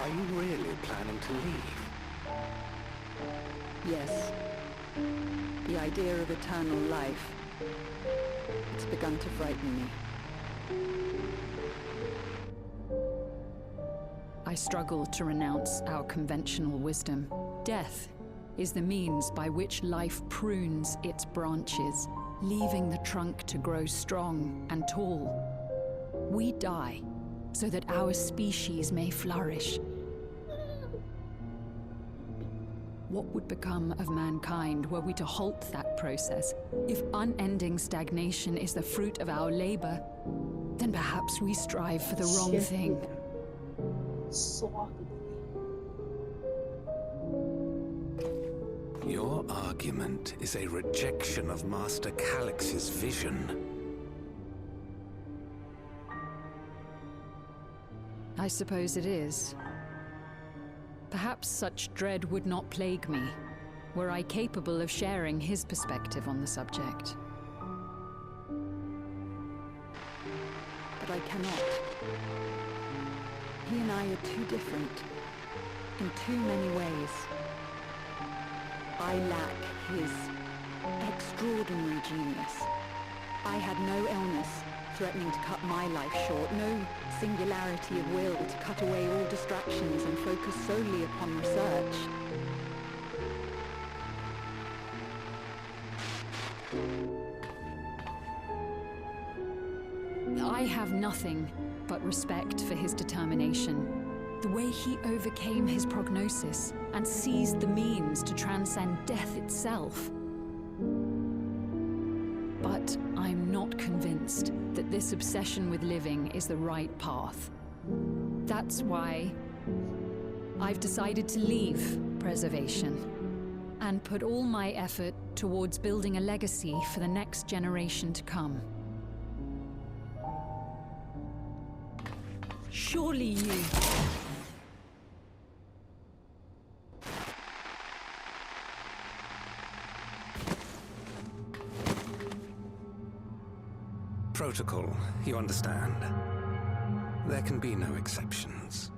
Are you really planning to leave? Yes. The idea of eternal life It's begun to frighten me. I struggle to renounce our conventional wisdom. Death is the means by which life prunes its branches, leaving the trunk to grow strong and tall. We die so that our species may flourish. What would become of mankind were we to halt that process? If unending stagnation is the fruit of our labor, then perhaps we strive for the wrong thing. Your argument is a rejection of Master Calyx's vision. I suppose it is. Perhaps such dread would not plague me, were I capable of sharing his perspective on the subject. But I cannot. He and I are too different, in too many ways. I lack his extraordinary genius. I had no illness threatening to cut my life short, no singularity of will to cut away all distractions and focus solely upon research. I have nothing but respect for his determination. The way he overcame his prognosis and seized the means to transcend death itself. But I'm not convinced that this obsession with living is the right path. That's why I've decided to leave preservation and put all my effort towards building a legacy for the next generation to come. Surely you... Protocol, you understand. There can be no exceptions.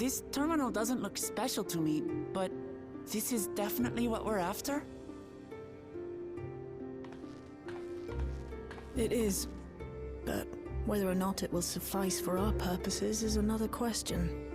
This terminal doesn't look special to me, but this is definitely what we're after? It is, but whether or not it will suffice for our purposes is another question.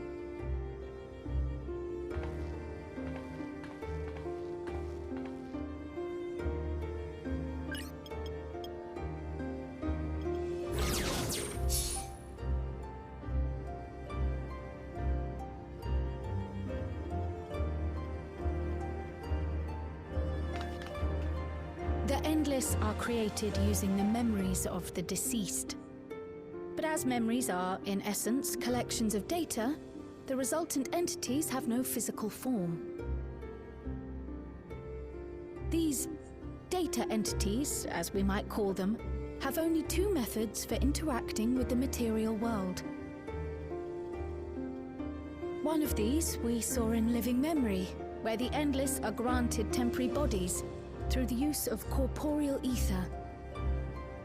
The Endless are created using the memories of the deceased. But as memories are, in essence, collections of data, the resultant entities have no physical form. These data entities, as we might call them, have only two methods for interacting with the material world. One of these we saw in living memory, where the Endless are granted temporary bodies through the use of corporeal ether.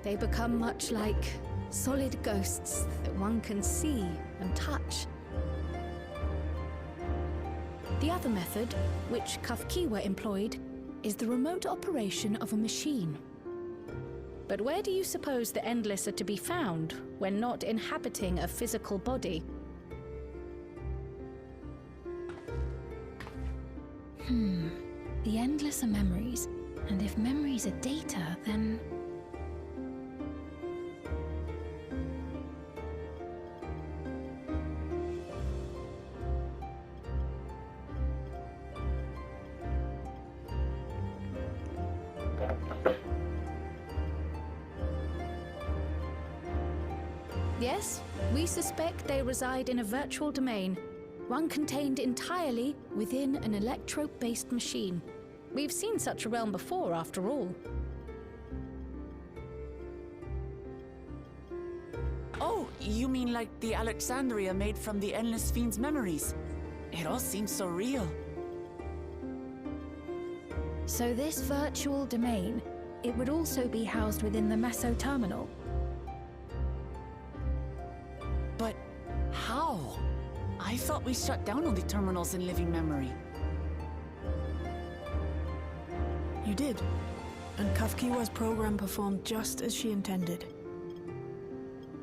They become much like solid ghosts that one can see and touch. The other method, which Kafkiwa employed, is the remote operation of a machine. But where do you suppose the Endless are to be found when not inhabiting a physical body? The Endless are memories, and if memories are data, then... Yes, we suspect they reside in a virtual domain, one contained entirely within an electrope-based machine. We've seen such a realm before, after all. Oh, you mean like the Alexandria made from the Endless Fiend's memories? It all seems so real. So this virtual domain, it would also be housed within the Meso terminal. But how? I thought we shut down all the terminals in living memory. You did, and Kafkiwa's program performed just as she intended.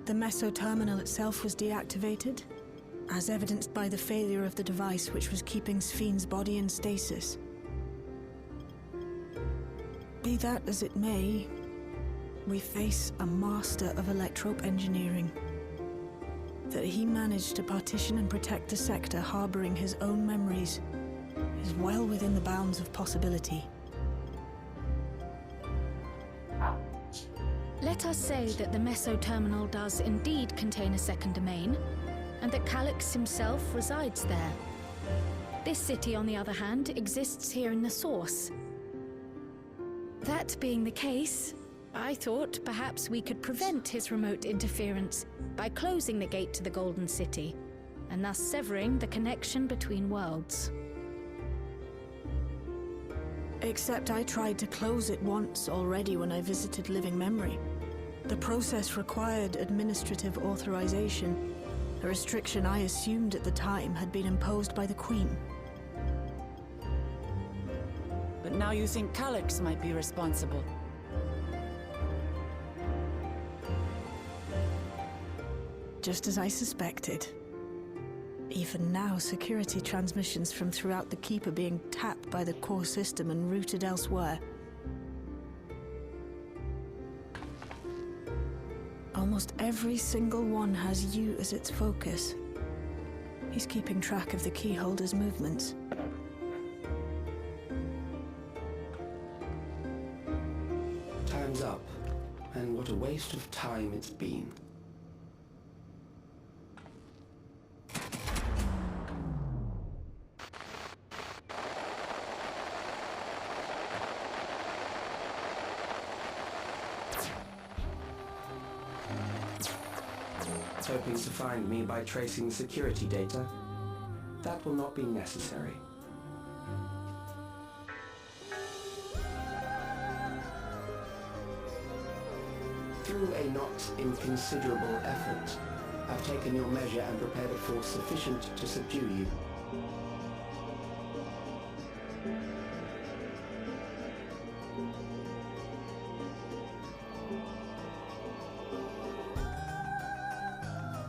The Meso terminal itself was deactivated, as evidenced by the failure of the device which was keeping Spheen's body in stasis. Be that as it may, we face a master of electrope engineering. That he managed to partition and protect the sector harboring his own memories is well within the bounds of possibility. Let us say that the Meso terminal does indeed contain a second domain, and that Calyx himself resides there. This city, on the other hand, exists here in the source. That being the case, I thought perhaps we could prevent his remote interference by closing the gate to the Golden City, and thus severing the connection between worlds. Except I tried to close it once already when I visited living memory. The process required administrative authorization, a restriction I assumed at the time had been imposed by the Queen. But now you think Calyx might be responsible. Just as I suspected. Even now, security transmissions from throughout the keep are being tapped by the core system and routed elsewhere. Almost every single one has you as its focus. He's keeping track of the keyholder's movements. Time's up, and what a waste of time it's been. Hoping to find me by tracing security data? That will not be necessary. Through a not inconsiderable effort, I've taken your measure and prepared a force sufficient to subdue you.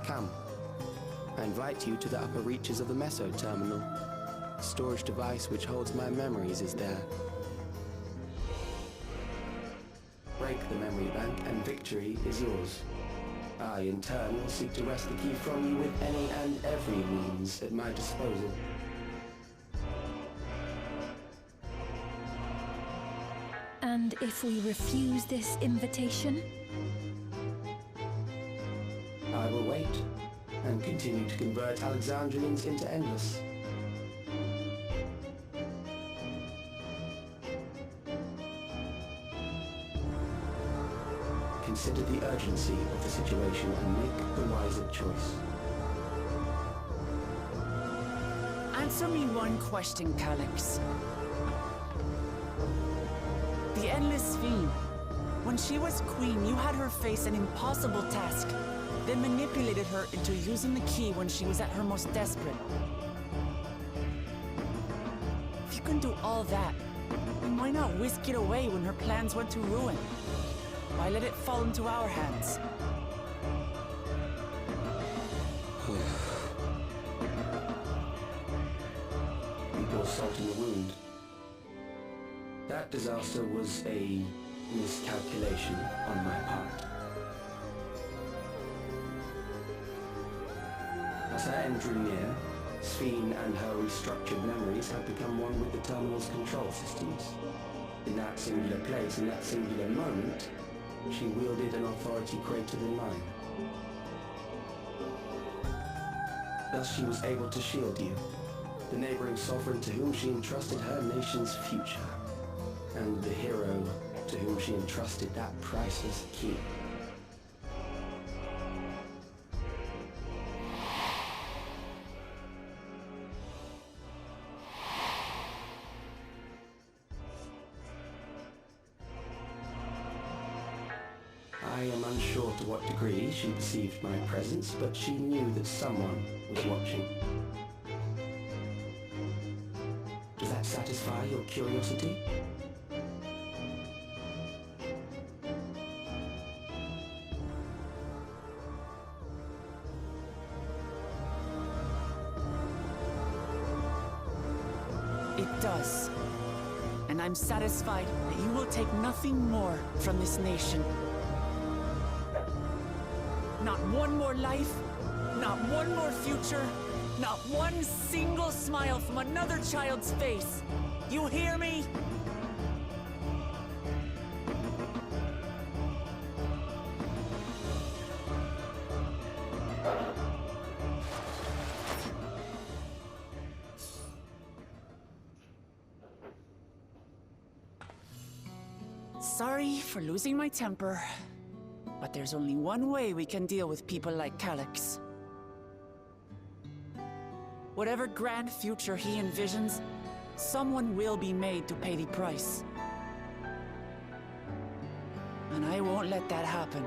Come. I invite you to the upper reaches of the Meso Terminal. The storage device which holds my memories is there. Break the memory bank and victory is yours. I, in turn, will seek to wrest the key from you with any and every means at my disposal. And if we refuse this invitation? I will wait and continue to convert Alexandrians into endless. Consider the urgency of the situation and make the wiser choice. Answer me one question, Calyx. The Endless Fiend. When she was queen, you had her face an impossible task, then manipulated her into using the key when she was at her most desperate. If you can do all that, then why not whisk it away when her plans went to ruin? Why let it fall into our hands? You pour salt in the wound. That disaster was a miscalculation on my part. As our end drew near, Sphene and her restructured memories had become one with the terminal's control systems. In that singular place, in that singular moment, she wielded an authority greater than mine. Thus she was able to shield you, the neighboring sovereign to whom she entrusted her nation's future, and the hero to whom she entrusted that priceless key. I am unsure to what degree she perceived my presence, but she knew that someone was watching. Does that satisfy your curiosity? It does. And I'm satisfied that you will take nothing more from this nation. Not one more life, not one more future, not one single smile from another child's face. You hear me? Sorry for losing my temper. But there's only one way we can deal with people like Calyx. Whatever grand future he envisions, someone will be made to pay the price. And I won't let that happen.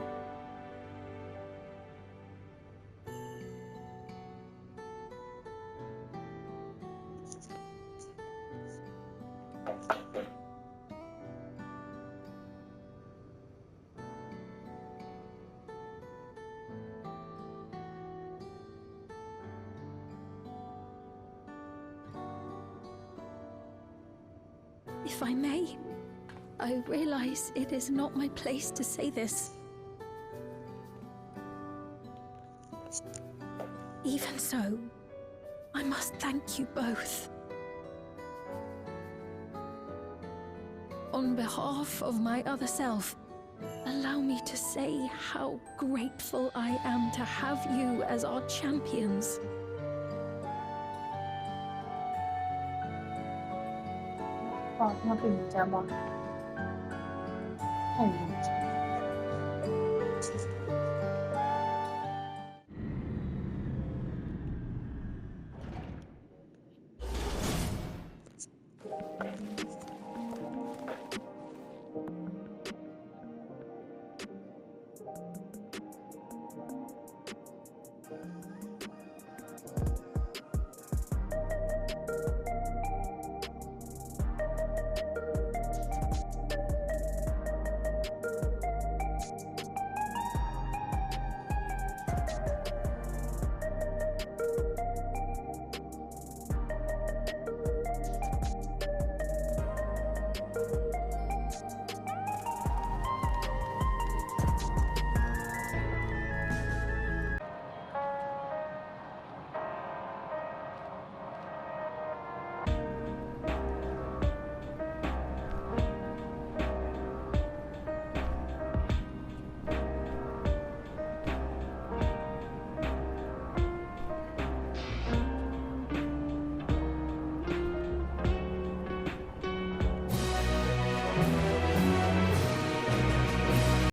If I may, I realize it is not my place to say this. Even so, I must thank you both. On behalf of my other self, allow me to say how grateful I am to have you as our champions.